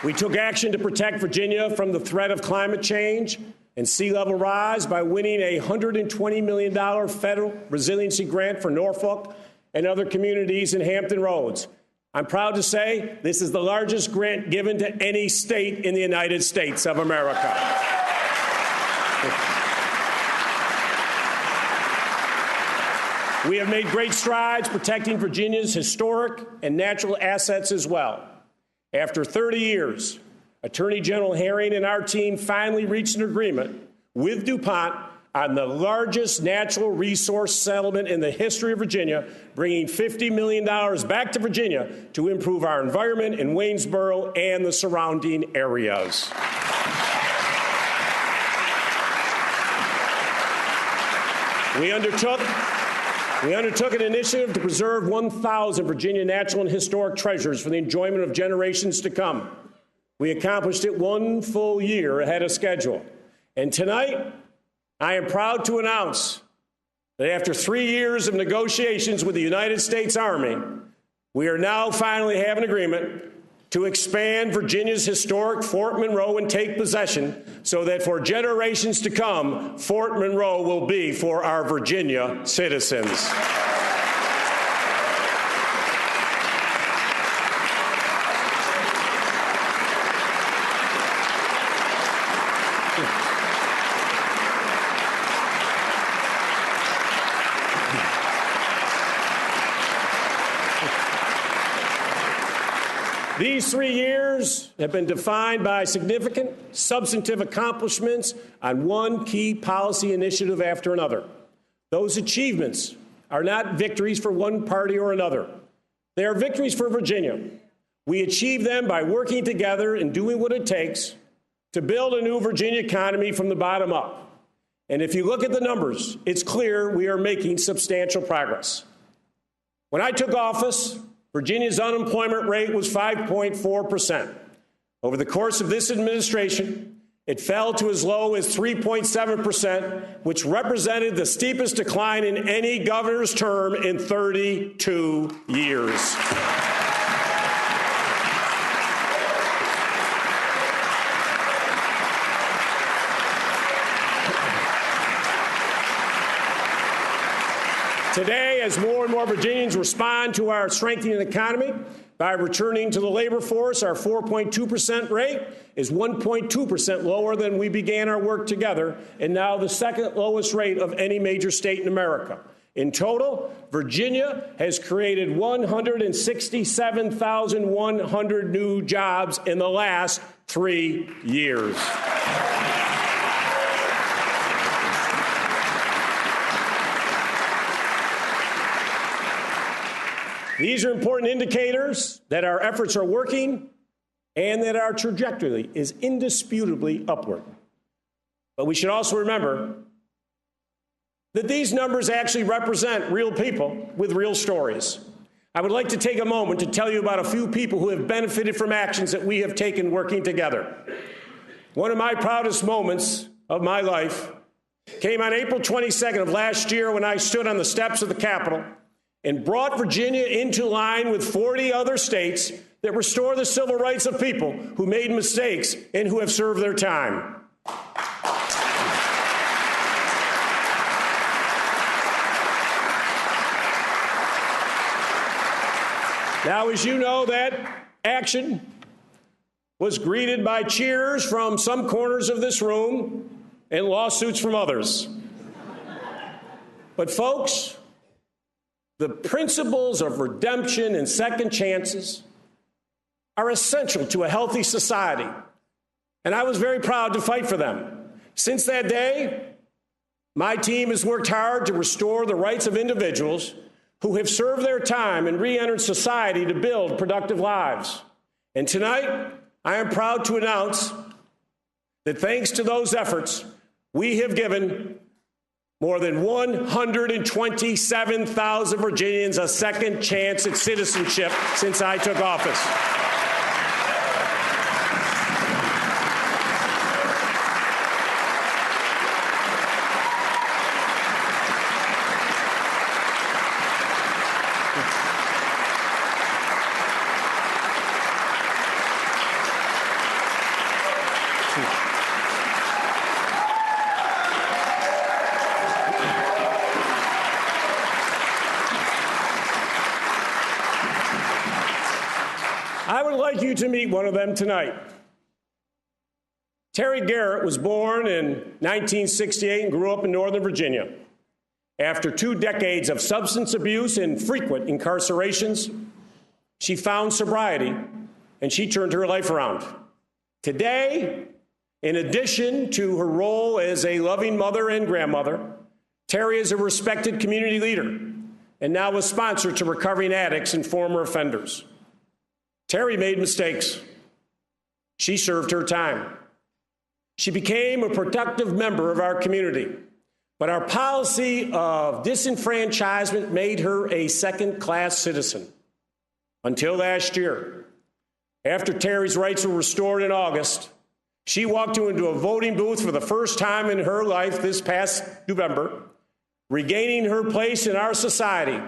We took action to protect Virginia from the threat of climate change and sea level rise by winning a $120 million federal resiliency grant for Norfolk and other communities in Hampton Roads. I'm proud to say this is the largest grant given to any state in the United States of America. We have made great strides protecting Virginia's historic and natural assets as well. After 30 years, Attorney General Herring and our team finally reached an agreement with DuPont on the largest natural resource settlement in the history of Virginia, bringing $50 million back to Virginia to improve our environment in Waynesboro and the surrounding areas. We undertook an initiative to preserve 1,000 Virginia natural and historic treasures for the enjoyment of generations to come. We accomplished it 1 full year ahead of schedule. And tonight, I am proud to announce that after 3 years of negotiations with the United States Army, we are now finally have an agreement to expand Virginia's historic Fort Monroe and take possession so that for generations to come, Fort Monroe will be for our Virginia citizens. These 3 years have been defined by significant substantive accomplishments on one key policy initiative after another. Those achievements are not victories for one party or another. They are victories for Virginia. We achieve them by working together and doing what it takes to build a new Virginia economy from the bottom up. And if you look at the numbers, it's clear we are making substantial progress. When I took office, Virginia's unemployment rate was 5.4%. Over the course of this administration, it fell to as low as 3.7%, which represented the steepest decline in any governor's term in 32 years. Today, as more and more Virginians respond to our strengthening economy by returning to the labor force, our 4.2% rate is 1.2% lower than we began our work together, and now the second lowest rate of any major state in America. In total, Virginia has created 167,100 new jobs in the last 3 years. These are important indicators that our efforts are working and that our trajectory is indisputably upward. But we should also remember that these numbers actually represent real people with real stories. I would like to take a moment to tell you about a few people who have benefited from actions that we have taken working together. One of my proudest moments of my life came on April 22nd of last year when I stood on the steps of the Capitol and brought Virginia into line with 40 other states that restore the civil rights of people who made mistakes and who have served their time. Now, as you know, that action was greeted by cheers from some corners of this room and lawsuits from others. But folks, the principles of redemption and second chances are essential to a healthy society, and I was very proud to fight for them. Since that day, my team has worked hard to restore the rights of individuals who have served their time and re-entered society to build productive lives. And tonight, I am proud to announce that thanks to those efforts, we have given more than 127,000 Virginians a second chance at citizenship since I took office. I would like you to meet one of them tonight. Terry Garrett was born in 1968 and grew up in Northern Virginia. After 2 decades of substance abuse and frequent incarcerations, she found sobriety and she turned her life around. Today, in addition to her role as a loving mother and grandmother, Terry is a respected community leader and now a sponsor to recovering addicts and former offenders. Terry made mistakes. She served her time. She became a productive member of our community, but our policy of disenfranchisement made her a second-class citizen. Until last year, after Terry's rights were restored in August, she walked into a voting booth for the first time in her life this past November, regaining her place in our society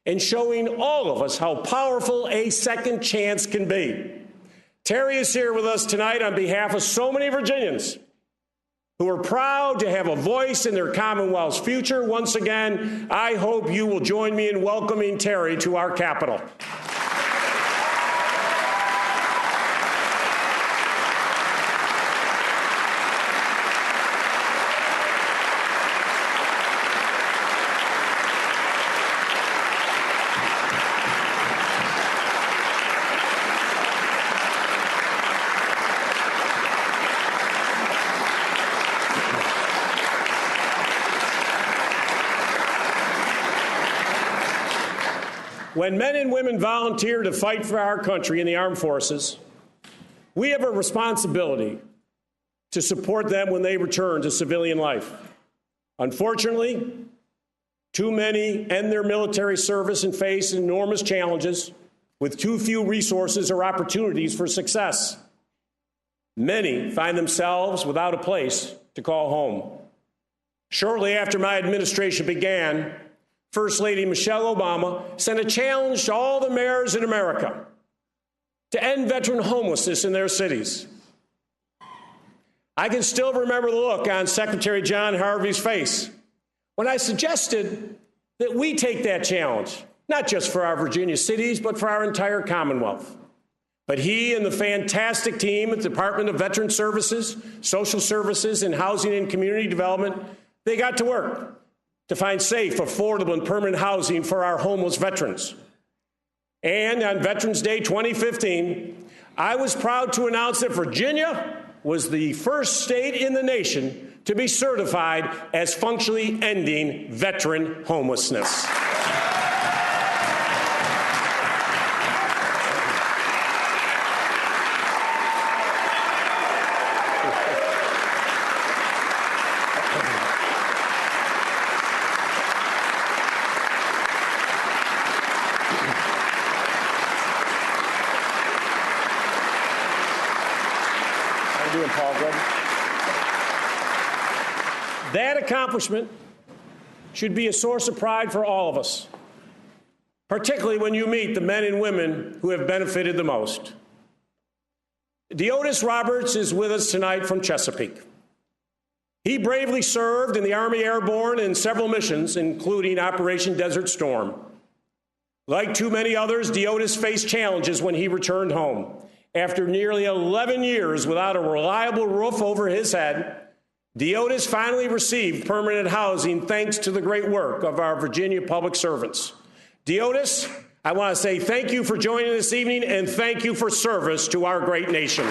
and showing all of us how powerful a second chance can be. Terry is here with us tonight on behalf of so many Virginians who are proud to have a voice in their Commonwealth's future. Once again, I hope you will join me in welcoming Terry to our Capitol. When men and women volunteer to fight for our country in the armed forces, we have a responsibility to support them when they return to civilian life. Unfortunately, too many end their military service and face enormous challenges with too few resources or opportunities for success. Many find themselves without a place to call home. Shortly after my administration began, First Lady Michelle Obama sent a challenge to all the mayors in America to end veteran homelessness in their cities. I can still remember the look on Secretary John Harvey's face when I suggested that we take that challenge, not just for our Virginia cities, but for our entire Commonwealth. But he and the fantastic team at the Department of Veteran Services, Social Services, and Housing and Community Development, they got to work to find safe, affordable, and permanent housing for our homeless veterans. And on Veterans Day 2015, I was proud to announce that Virginia was the first state in the nation to be certified as functionally ending veteran homelessness. That accomplishment should be a source of pride for all of us, particularly when you meet the men and women who have benefited the most. Deotis Roberts is with us tonight from Chesapeake. He bravely served in the Army Airborne in several missions, including Operation Desert Storm. Like too many others, Deotis faced challenges when he returned home. After nearly 11 years without a reliable roof over his head, Deotis finally received permanent housing thanks to the great work of our Virginia public servants. Deotis, I want to say thank you for joining this evening and thank you for service to our great nation.